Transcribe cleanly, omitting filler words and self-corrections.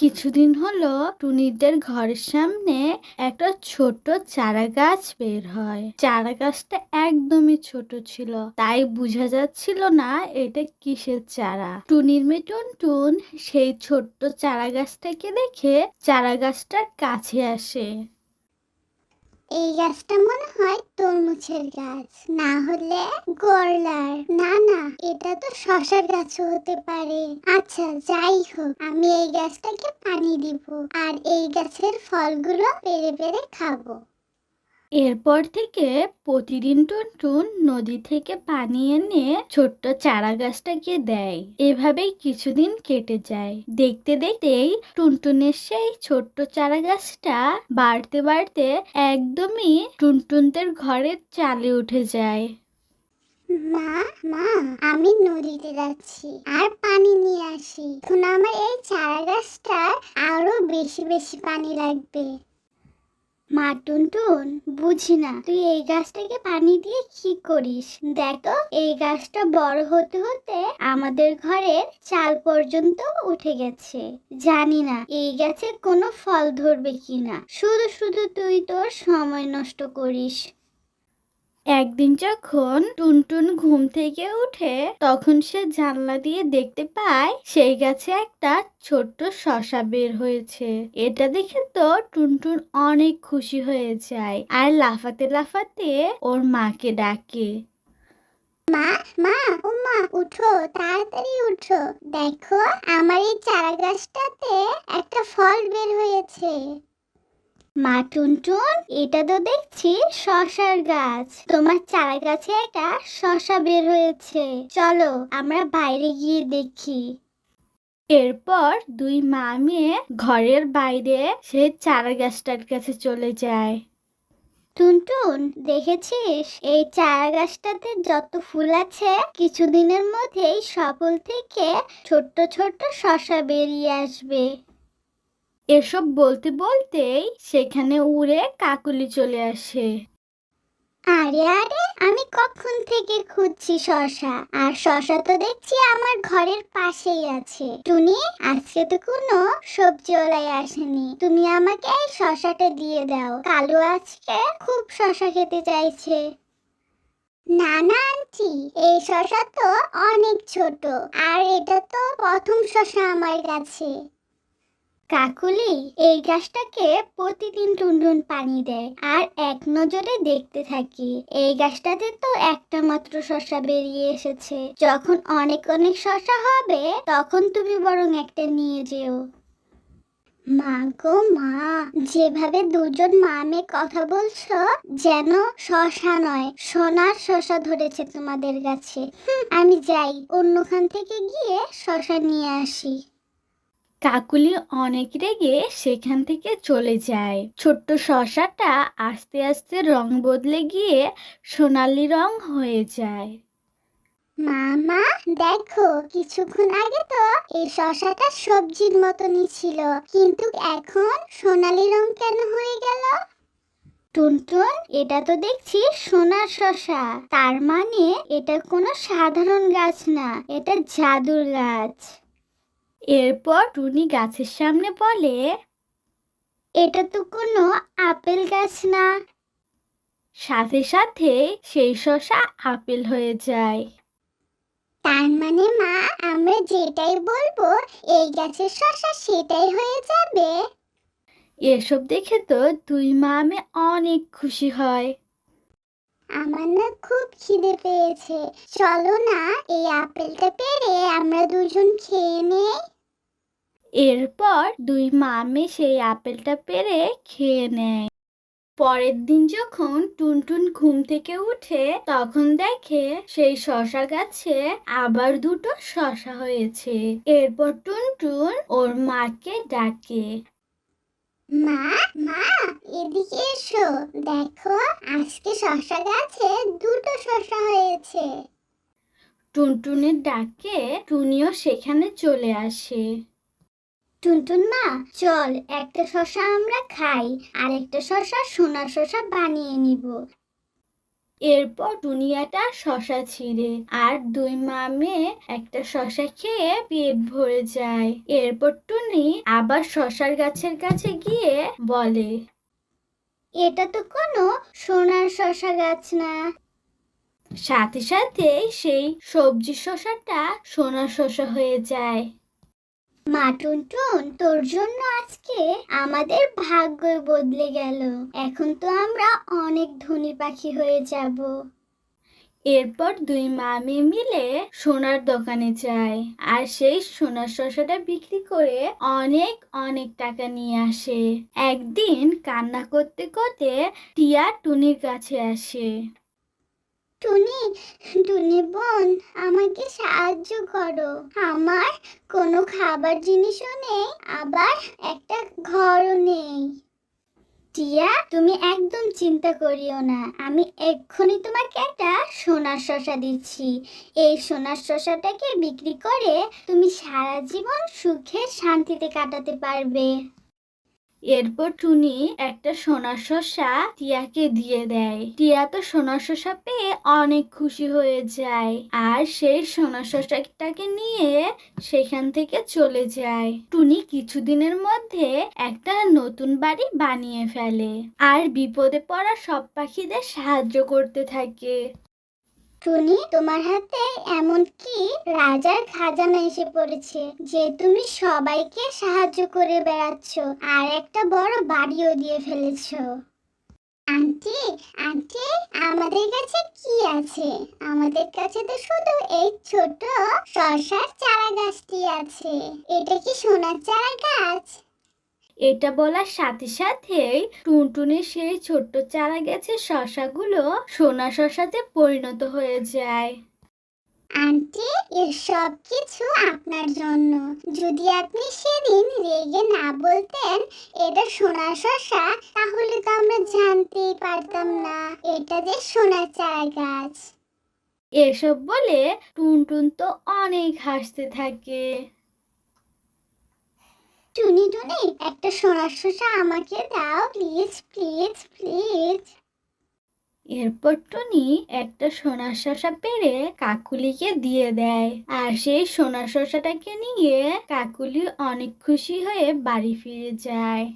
কিছুদিন হলো টুনিদের ঘরের সামনে একটা ছোট্ট চারা গাছ বের হয়। চারা গাছটা একদমই ছোট ছিল, তাই বোঝা যাচ্ছিল না এটা কিসের চারা। টুনির মেয়ে টুনটুন সেই ছোট্ট চারা গাছটাকে দেখে চারা গাছটার কাছে আসে। এই গাছটা মনে হয় তরমুজের গাছ, না হলে গরলার। না না, এটা তো শসার গাছও হতে পারে। আচ্ছা, যাই হোক, আমি এই গাছটাকে পানি দিব আর এই গাছের ফলগুলো পেড়ে পেড়ে খাবো। এরপর থেকে প্রতিদিন টুনটুন নদী থেকে পানি এনে ছোট্ট চারা গাছটাকে দেয়। এভাবেই কিছুদিন কেটে যায়। দেখতে দেখতেই টুনটুনের সেই ছোট্ট চারা গাছটা বাড়তে বাড়তে একদমই টুনটুনদের ঘরের চালে উঠে যায়। মা মা, আমি নদীতে যাচ্ছি আর পানি নিয়ে আসি। এখন আমার এই চারা গাছটার আরো বেশি বেশি পানি লাগবে। মা টুনটুন, বুঝি না তুই এই গাছটাকে পানি দিয়ে কি করিস। দেখো, এই গাছটা বড় হতে হতে আমাদের ঘরের চাল পর্যন্ত উঠে গেছে। জানি না এই গাছে কোনো ফল ধরবে কিনা। শুধু শুধু তুই তোর সময় নষ্ট করিস। একদিন যখন টুনটুন ঘুম থেকে উঠে তখন সে জানলা দিয়ে দেখতে পায় সেই গাছে একটা ছোট্ট শসা বের হয়েছে। এটা দেখে তো টুনটুন অনেক খুশি হয়ে যায় আর লাফাতে লাফাতে ওর মাকে ডাকে। মা মা, ও মা, উঠো, তাড়াতাড়ি উঠো। দেখো, আমার এই চারা গাছটাতে একটা ফল বের হয়েছে। মা টুনটুন, এটা তো দেখছি শসার গাছ। তোমার চারা গাছে একটা শসা বের হয়েছে। চলো আমরা বাইরে গিয়ে দেখি। এরপর দুই মা মেয়ে ঘরের বাইরে সেই চারা গাছটার কাছে চলে যায়। টুনটুন, দেখেছিস এই চারা গাছটাতে যত ফুল আছে, কিছুদিনের মধ্যেই সফল থেকে ছোট্ট ছোট্ট শসা বেরিয়ে আসবে। এসব বলতে বলতেই সেখানে উড়ে কাকলি চলে আসে। আরে আরে, আমি কখন থেকে খুঁজছি শসা, আর শসা তো দেখছি আমার ঘরের পাশেই আছে। টুনি, আজকে তো কোনো সবজিওয়ালাই আসেনি, তুমি আমাকে এই শসাটা দিয়ে দাও। কালু আজকে খুব শসা খেতে চাইছে। না না আন্টি, এই শসা তো অনেক ছোট, আর এটা তো প্রথম শসা আমার কাছে। কাকুলি, এই গাছটাকে প্রতিদিন টুনটুন পানি দেয় আর এক নজরে দেখতে থাকি। এই গাছটাতে তো একটা মাত্র শসা বেরিয়ে এসেছে। যখন অনেক অনেক শসা হবে তখন তুমি বরং একটা নিয়ে যেও। মা গো মা, যেভাবে দুজন মা মেয়ে কথা বলছো, যেন শসা নয় সোনার শসা ধরেছে তোমাদের কাছে। আমি যাই, অন্যখান থেকে গিয়ে শসা নিয়ে আসি। কাকুলি অনেক রেগে সেখান থেকে চলে যায়। ছোট্ট শসাটা আস্তে আস্তে রং বদলে গিয়ে সোনালি রং হয়ে যায়। মামা, দেখো, কিছুক্ষণ আগে তো এই শসাটা সবজির মতনই ছিল, কিন্তু এখন সোনালী রং কেন হয়ে গেল? টুনটুন, এটা তো দেখছি সোনার শসা। তার মানে এটা কোনো সাধারণ গাছ না, এটা জাদুর গাছ। এরপর টুনি গাছের সামনে বলে, এটা তো কোনো আপেল গাছ না। সাথে সাথে সেই শসা আপেল হয়ে যায়। তার মানে মা, আমরা যেটাই বলবো এই গাছের শসা সেটাই হয়ে যাবে। এসব দেখে তো দুই মা মেয়ে অনেক খুশি হয়। আমার না খুব খিদে পেয়েছে, চলো না এই আপেলটা পেড়ে আমরা দুজন খেয়ে নেই। এরপর দুই মা মেয়ে সেই আপেলটা পেড়ে খেয়ে নেয়। পরের দিন যখন টুনটুন ঘুম থেকে উঠে তখন দেখে সেই শসা গাছে আবার দুটো শসা হয়েছে। এরপর টুনটুন ওর মাকে ডাকে। মা মা, এদিকে এসো, দেখো আজকে শসা গাছে দুটো শসা হয়েছে। টুনটুনের ডাকে টুনিও সেখানে চলে আসে। টুনটুন মা, চল একটা শসা আমরা খাই আর একটা শসা সোনার শসা বানিয়ে নিব। এরপর দুনিয়াটা শশা ছিঁড়ে আর দুই মামে একটা শশা খেয়ে পেট ভরে যায়। এরপর টুনি আবার শশার গাছের কাছে গিয়ে বলে, এটা তো কোনো সোনার শশা গাছ না। সাথে সাথে সেই সবজি শশাটা সোনা শশা হয়ে যায়। মা টুনটুন, তোর জন্য আজকে আমাদের ভাগ্যই বদলে গেল। এখন তো আমরা অনেক ধনী পাখি হয়ে যাব। এরপর দুই মামি মিলে সোনার দোকানে যায় আর সেই সোনার শসাটা বিক্রি করে অনেক অনেক টাকা নিয়ে আসে। একদিন কান্না করতে করতে টিয়া টুনির কাছে আসে। টুনি, টুনি বোন, আমাকে সাহায্য করো। আমার কোনো খাবার জিনিসও নেই, আবার একটা ঘরও নেই। টিয়া, তুমি একদম চিন্তা করিও না, আমি এক্ষুনি তোমাকে একটা সোনার শসা দিচ্ছি। এই সোনার শসাটাকে বিক্রি করে তুমি সারা জীবন সুখে শান্তিতে কাটাতে পারবে। এরপর টুনি একটা সোনার শসা টিয়াকে দিয়ে দেয়। টিয়া তো সোনার শসা পেয়ে অনেক খুশি হয়ে যায় আর সেই সোনার শসাটাকে নিয়ে সেখান থেকে চলে যায়। টুনি কিছুদিনের মধ্যে একটা নতুন বাড়ি বানিয়ে ফেলে আর বিপদে পড়া সব পাখিদের সাহায্য করতে থাকে। টুনি, তোমার হাতে এমন কি রাজার খাজানা এসে পড়েছে যে তুমি সবাইকে সাহায্য করে বেড়াচ্ছ আর একটা বড় বাড়িও দিয়ে ফেলেছো। আন্টি, আন্টি, আমাদের কাছে কি আছে? আমাদের কাছে তো শুধু এই ছোট শসার চারা গাছটি আছে। এটা কি সোনার চারা গাছ? এটা বলার সাথে সাথেই টুনটুনির সেই ছোট্ট চারা গাছের শসাগুলো সোনা শসাতে পরিণত হয়ে যায়। আন্টি, এর সব কিছু আপনার জন্য। যদি আপনি সেদিন রেগে না বলতেন এটা সোনার শসা, তাহলে তো আমরা জানতেই পারতাম না এটা যে সোনার চারা গাছ। এসব বলে টুনটুন তো অনেক হাসতে থাকে। টুনি, টুনি, একটা সোনার শসা আমাকে দাও, প্লিজ প্লিজ প্লিজ। এরপর টুনি একটা সোনার শসা পেড়ে কাকুলিকে দিয়ে দেয় আর সেই সোনার শসাটাকে নিয়ে কাকুলি অনেক খুশি হয়ে বাড়ি ফিরে যায়।